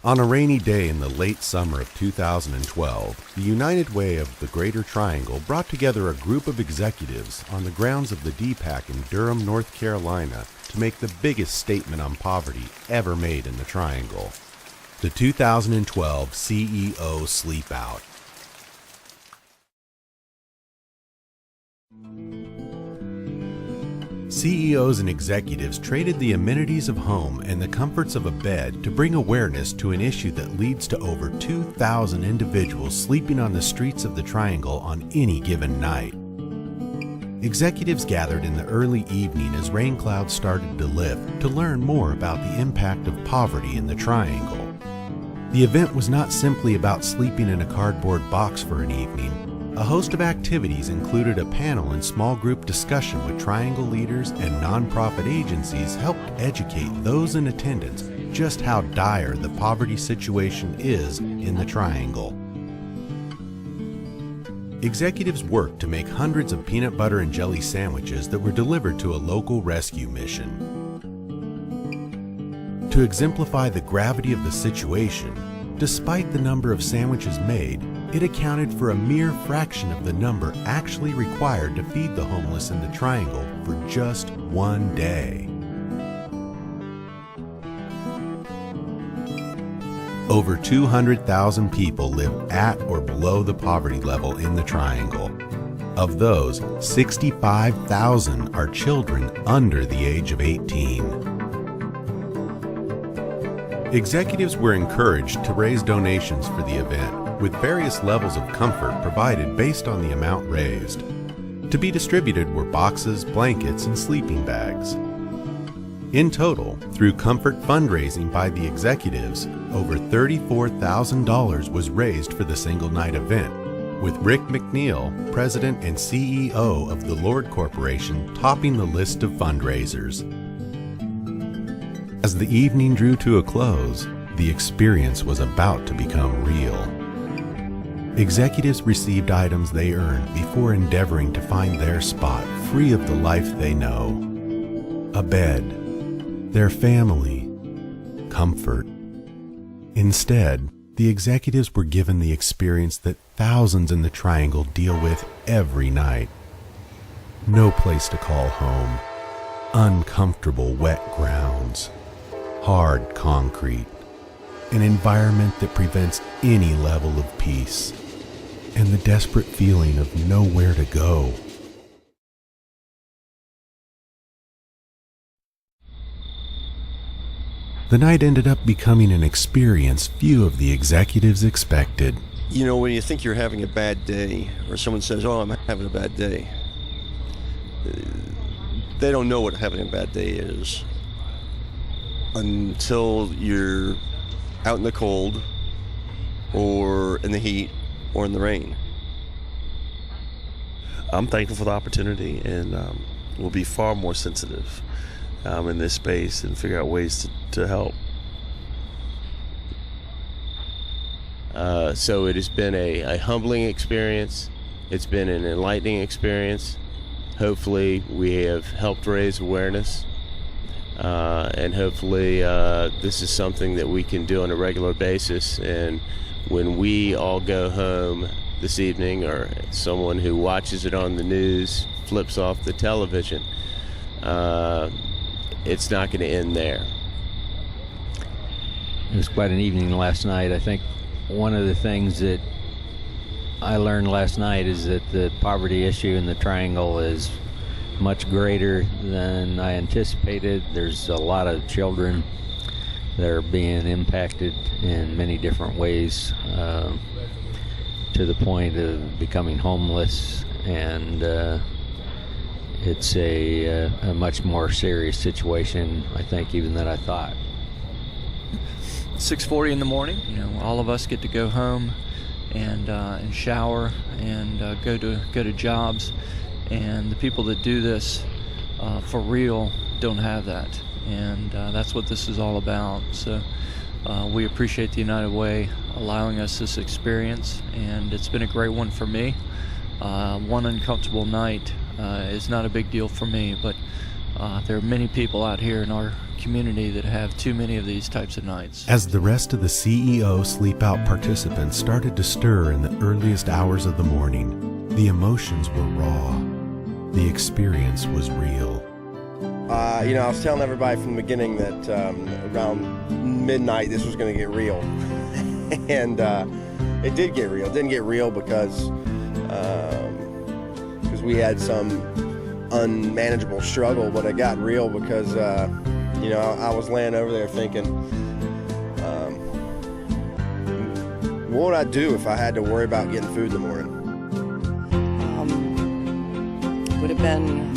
On a rainy day in the late summer of 2012, the United Way of the Greater Triangle brought together a group of executives on the grounds of the DPAC in Durham, North Carolina, to make the biggest statement on poverty ever made in the Triangle. The 2012 CEO Sleepout. CEOs and executives traded the amenities of home and the comforts of a bed to bring awareness to an issue that leads to over 2,000 individuals sleeping on the streets of the Triangle on any given night. Executives gathered in the early evening as rain clouds started to lift to learn more about the impact of poverty in the Triangle. The event was not simply about sleeping in a cardboard box for an evening. A host of activities included a panel and small group discussion with Triangle leaders and nonprofit agencies helped educate those in attendance just how dire the poverty situation is in the Triangle. Executives worked to make hundreds of peanut butter and jelly sandwiches that were delivered to a local rescue mission. To exemplify the gravity of the situation, despite the number of sandwiches made, it accounted for a mere fraction of the number actually required to feed the homeless in the Triangle for just one day. Over 200,000 people live at or below the poverty level in the Triangle. Of those, 65,000 are children under the age of 18. Executives were encouraged to raise donations for the event, with various levels of comfort provided based on the amount raised. To be distributed were boxes, blankets, and sleeping bags. In total, through comfort fundraising by the executives, over $34,000 was raised for the single night event, with Rick McNeil, President and CEO of the Lord Corporation, topping the list of fundraisers. As the evening drew to a close, the experience was about to become real. Executives received items they earned before endeavoring to find their spot free of the life they know. A bed, their family, comfort. Instead, the executives were given the experience that thousands in the Triangle deal with every night. No place to call home, uncomfortable wet grounds, hard concrete, an environment that prevents any level of peace, and the desperate feeling of nowhere to go. The night ended up becoming an experience few of the executives expected. You know, when you think you're having a bad day, or someone says, "Oh, I'm having a bad day," they don't know what having a bad day is until you're out in the cold, or in the heat, or in the rain. I'm thankful for the opportunity, and will be far more sensitive in this space and figure out ways to help. So it has been a humbling experience. It's been an enlightening experience. Hopefully we have helped raise awareness, and hopefully this is something that we can do on a regular basis. And when we all go home this evening, or someone who watches it on the news flips off the television, it's not going to end there. It was quite an evening last night. I think one of the things that I learned last night is that the poverty issue in the Triangle is much greater than I anticipated. There's a lot of children that are being impacted in many different ways, to the point of becoming homeless, and it's a much more serious situation, I think, even than I thought. 6:40 in the morning, all of us get to go home and shower and go to jobs, and the people that do this for real don't have that, and that's what this is all about. So we appreciate the United Way allowing us this experience, and it's been a great one for me. One uncomfortable night is not a big deal for me, but there are many people out here in our community that have too many of these types of nights. As the rest of the CEO Sleepout participants started to stir in the earliest hours of the morning, the emotions were raw. The experience was real. I was telling everybody from the beginning that around midnight this was going to get real. And it did get real. It didn't get real because we had some unmanageable struggle, but it got real because, I was laying over there thinking, what would I do if I had to worry about getting food in the morning? Would have been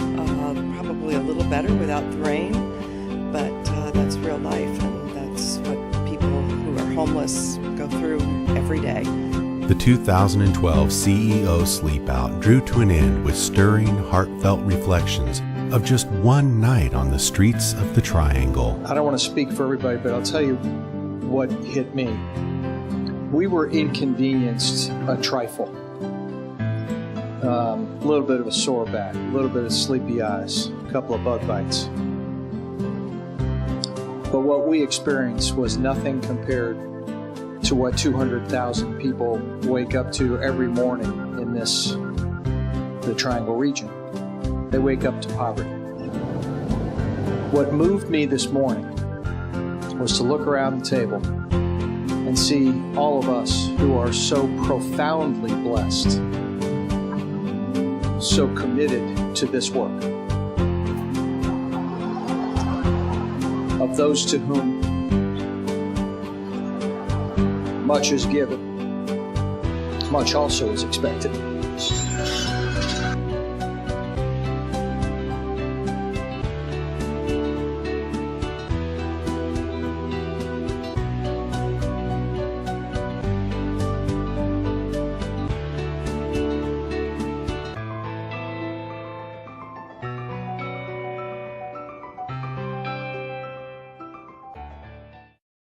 probably a little better without the rain, but that's real life, and that's what people who are homeless go through every day. The 2012 CEO Sleepout drew to an end with stirring, heartfelt reflections of just one night on the streets of the Triangle. I don't want to speak for everybody, but I'll tell you what hit me. We were inconvenienced a trifle. A little bit of a sore back, a little bit of sleepy eyes, a couple of bug bites. But what we experienced was nothing compared to what 200,000 people wake up to every morning in the Triangle region. They wake up to poverty. What moved me this morning was to look around the table and see all of us who are so profoundly blessed, so committed to this work. Of those to whom much is given, much also is expected.